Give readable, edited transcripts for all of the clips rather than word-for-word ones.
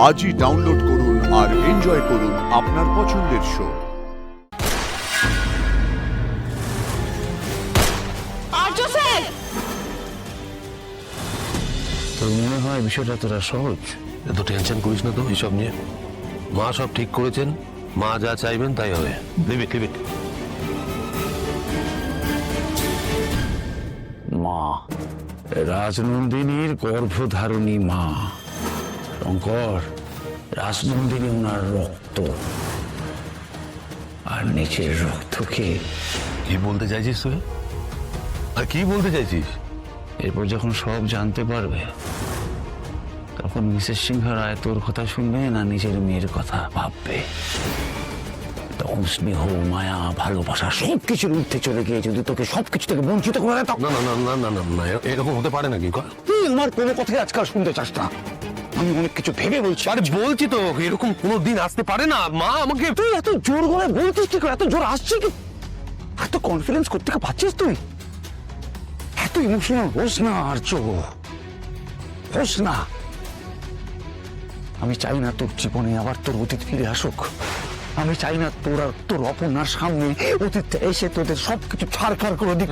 আজই ডাউনলোড করুন আর এনজয় করুন আপনার পছন্দের শো। তোর মনে হয় বিষয়টা তোরা সহজ? এত টেনশন করিস না তো এইসব নিয়ে। মা সব ঠিক করেছেন, মা যা চাইবেন তাই হবে। Leave it, leave it. মা, রাজনন্দিনীর গর্ভধারণী মা। শঙ্কর, রাজনন্দিনী ওনার রক্ত, আর নিচের রক্তকে। কি বলতে চাইছিস তুই? আর কি বলতে চাইছিস? এরপর যখন সব জানতে পারবে, তখন মিসেস সিংহ রায় তোর কথা শুনবে না নিজের মেয়ের কথা ভাববে। তখন স্নেহ, মায়া, ভালোবাসা সবকিছুর ঊর্ধ্বে চলে গিয়ে যদি তোকে সবকিছু থেকে বঞ্চিত করে দেয়, তখন না না না না না না না, এরকম হতে পারে নাকি? তুই আমার কোনো কথাই আজকাল শুনতে চাস না। আমি অনেক কিছু ভেবে বলছি। আরে বলছি তো, এরকম কোনো দিন আসতে পারে না। মা আমাকে... তুই এত জোর গলায় বলছিস কি করে? এত জোর আসছে কি? এত কনফিডেন্স করতে পারছিস তুই? এত ইমোশনাল হোস না আর্য, হোস না। আমি চাই না তোর জীবনে আবার তোর অতীত ফিরে আসুক। আমি চাই না তোর আর তোর অপর্ণার সামনে অতীতটা এসে তোদের সবকিছু ছাড়খাড় করে দিক।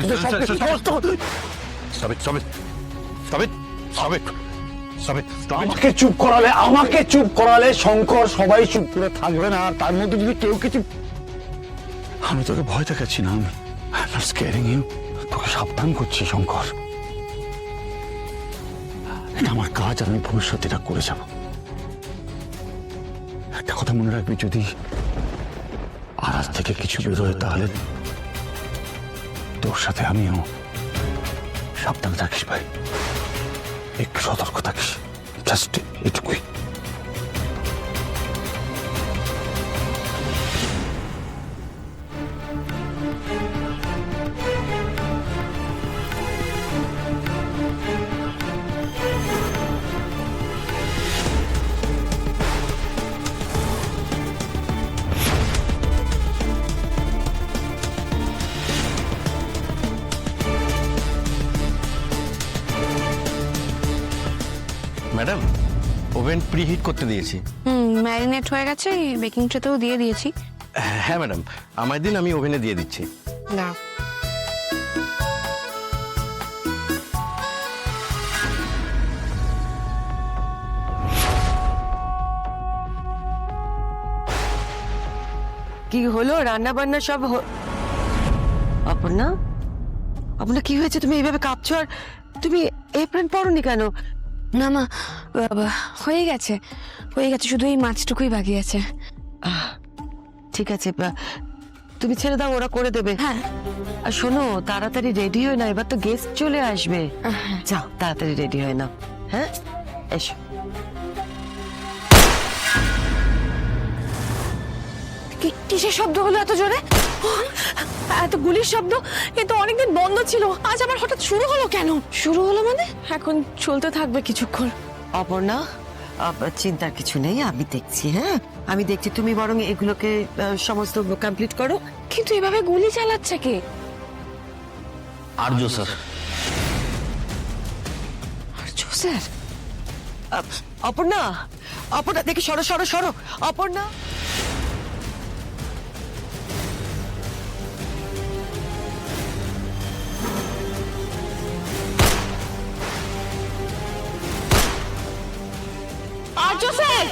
আমাকে চুপ করালে, আমাকে চুপ করালে শঙ্কর সবাই চুপ করে থাকবে না। তার মধ্যে যদি কেউ কিছু... আমি তোকে ভয় দেখাচ্ছি না, আমি স্কেয়ারিং ইউ, তোকে সাবধান করছি শঙ্কর। এটা আমার কাজ, আমি ভবিষ্যতে এটা করে যাব। একটা কথা মনে রাখবি, যদি আড়াল থেকে কিছু বেরোয় তাহলে তোর সাথে আমিও। সাবধান থাকিস ভাই, একটু সতর্ক থাকিস, জাস্ট এটুকুই। ম্যাডাম, ওভেন প্রিহিট করতে দিয়েছি। ম্যারিনেট হয়ে গেছে, বেকিং ট্রেতেও দিয়ে দিয়েছি। হ্যাঁ ম্যাডাম, আমার দিন আমি ওভেনে দিয়ে দিচ্ছি। না, কি হলো? রান্না বান্না সব অপর্ণা, অপর্ণা কি হয়েছে? তুমি এইভাবে কাঁপছো, আর তুমি এপ্রন পরোনি কেন? না মা, হয়ে গেছে, হয়ে গেছে, শুধু এই মাছটুকুই বাকি আছে। ঠিক আছে, তুমি ছেড়ে দাও, ওরা করে দেবে। হ্যাঁ। আর শোনো, তাড়াতাড়ি রেডি হয়ে না, এবার তো গেস্ট চলে আসবে। যাও তাড়াতাড়ি রেডি হয়ে নাও। হ্যাঁ, এসো। কিসের শব্দ হলো এত জোরে? এত গুলির শব্দ, এ তো অনেকদিন বন্ধ ছিল, আজ আবার হঠাৎ শুরু হলো কেন? শুরু হলো মানে এখন চলতে থাকবে কিছুক্ষণ। অপর্ণা, চিন্তার কিছু নেই, আমি দেখছি। হ্যাঁ, আমি দেখছি, তুমি বরং এগুলোকে সমস্ত কমপ্লিট করো। কিন্তু এভাবে গুলি চালাচ্ছে কে? আর্য স্যার। আর্য স্যার? অপর্ণা, অপর্ণা দেখি, সরো সরো সরো। অপর্ণা, আর্য স্যার!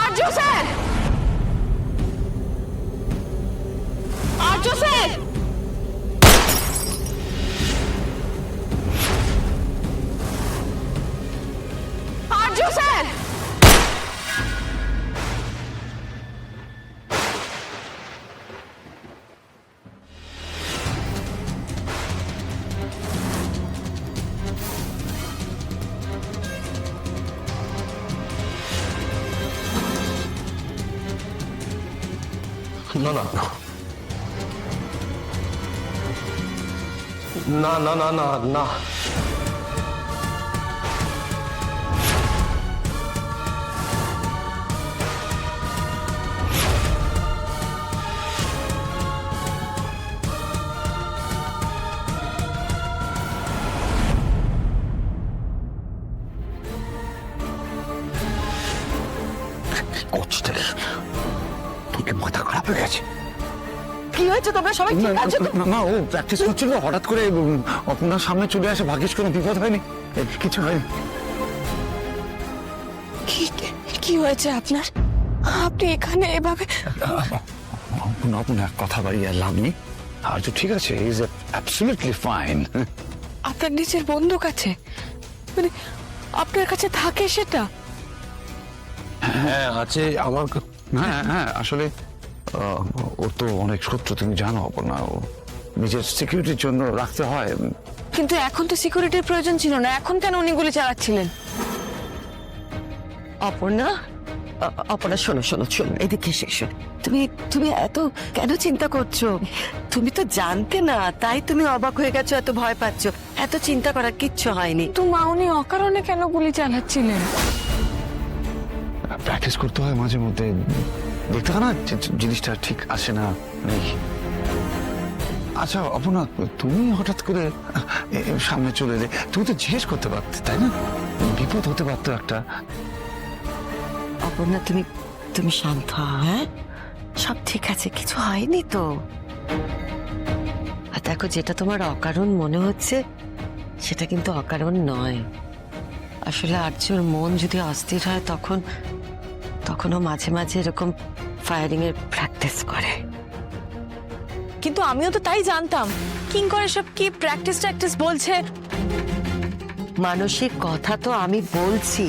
আর্য স্যার! আর্য স্যার! আর্য স্যার! না না, না না না না না তোর কি মাথা খারাপ হয়ে গেছে? কি হয়েছে তোমরা সবাই ঠিক আছো তো? না ও প্র্যাকটিস করছিল, হঠাৎ করে আপনার সামনে চলে আসে। ভাগ্যিস কোনো বিপদ হয়নি, কিছু হয়নি। কি কি হয়েছে আপনার? আপনি এখানে এভাবে? আপনার কথা বাড়িয়ে আর লাভ নেই। আর তো ঠিক আছে, ইজ অ্যাবসলিউটলি ফাইন। আপনার নিজের বন্দুক আছে? মানে আপনার কাছে থাকে সেটা? হ্যাঁ আছে আমার হ্যাঁ হ্যাঁ, আসলে ওর তো অনেক শত্রু, তুমি জানো না। ও নিজের সিকিউরিটির জন্য রাখতে হয়। কিন্তু এখন তো সিকিউরিটির প্রয়োজন ছিল না, এখন কেন উনি গুলি চালাচ্ছিলেন? অপর্ণা, অপর্ণা শোনো শোনো শোনো, এদিকে এসো। তুমি তুমি এত কেন চিন্তা করছো? তুমি তো জানতে না, তাই তুমি অবাক হয়ে গেছো, এত ভয় পাচ্ছো। এত চিন্তা করার কিচ্ছু হয়নি। তো মা, উনি অকারণে কেন গুলি চালাচ্ছিলেন? প্র্যাকটিস করতে হয় মাঝে মধ্যে, দেখতে হয় না জিনিসটা ঠিক আসে না নেই। আচ্ছা অপর্ণা, তুমি হঠাৎ করে সামনে চলে এলে, তুমি তো জিজ্ঞেস করতে পারতে, তাই না? বিপদ হতে পারতো একটা। অপর্ণা তুমি তুমি শান্ত হও, হ্যাঁ? সব ঠিক আছে, কিছু হয়নি তো। আর দেখো, যেটা তোমার অকারণ মনে হচ্ছে সেটা কিন্তু অকারণ নয়। আসলে আর্যর মন যদি অস্থির হয় তখনও মাঝে মাঝে এরকম ফায়ারিং এর প্র্যাকটিস করে। কিন্তু আমিও তো তাই জানতাম। কিঙ্কর সব কি প্র্যাকটিস বলছে? মানসিক কথা তো আমি বলছি,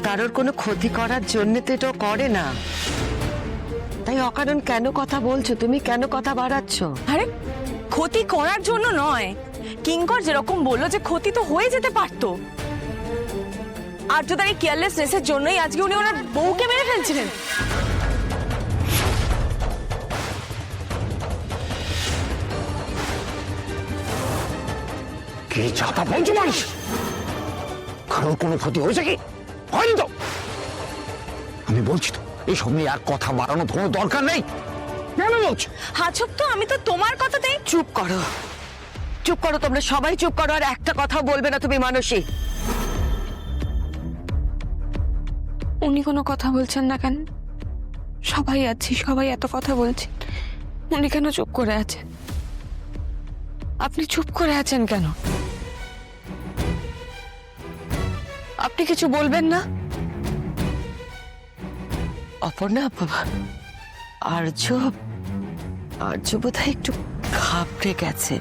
কারোর কোনো ক্ষতি করার জন্য তো এটা করে না। তাই অকারণ কেন কথা বলছো তুমি? কেন কথা বাড়াচ্ছ? আরে ক্ষতি করার জন্য নয়, কিঙ্কর যেরকম বললো যে ক্ষতি তো হয়ে যেতে পারতো। আর যদি এই কেয়ারলেসনেসের জন্যই আজকে উনি ওনার বউকে মেরে ফেলছিলেন। কি চাপা বলছো মানুষ? কারোর কোনো ক্ষতি হয়েছে কি? হয়নি তো। আমি বলছি তো, এইসব নিয়ে আর কথা বাড়ানোর কোনো দরকার নেই। কেন বলছো? হাছুপ তো, আমি তো তোমার কথাতেই। চুপ করো, চুপ করো, তোমরা সবাই চুপ করো। আর একটা কথা বলবে না তুমি মানসী। উনি কোনো কথা বলছেন না কেন? সবাই আছি, সবাই এত কথা বলছি, উনি কেন চুপ করে আছেন? আপনি চুপ করে আছেন কেন? আপনি কিছু বলবেন না? অপর্ণা, আর্য বোধহয় একটু ঘাবড়ে গেছে।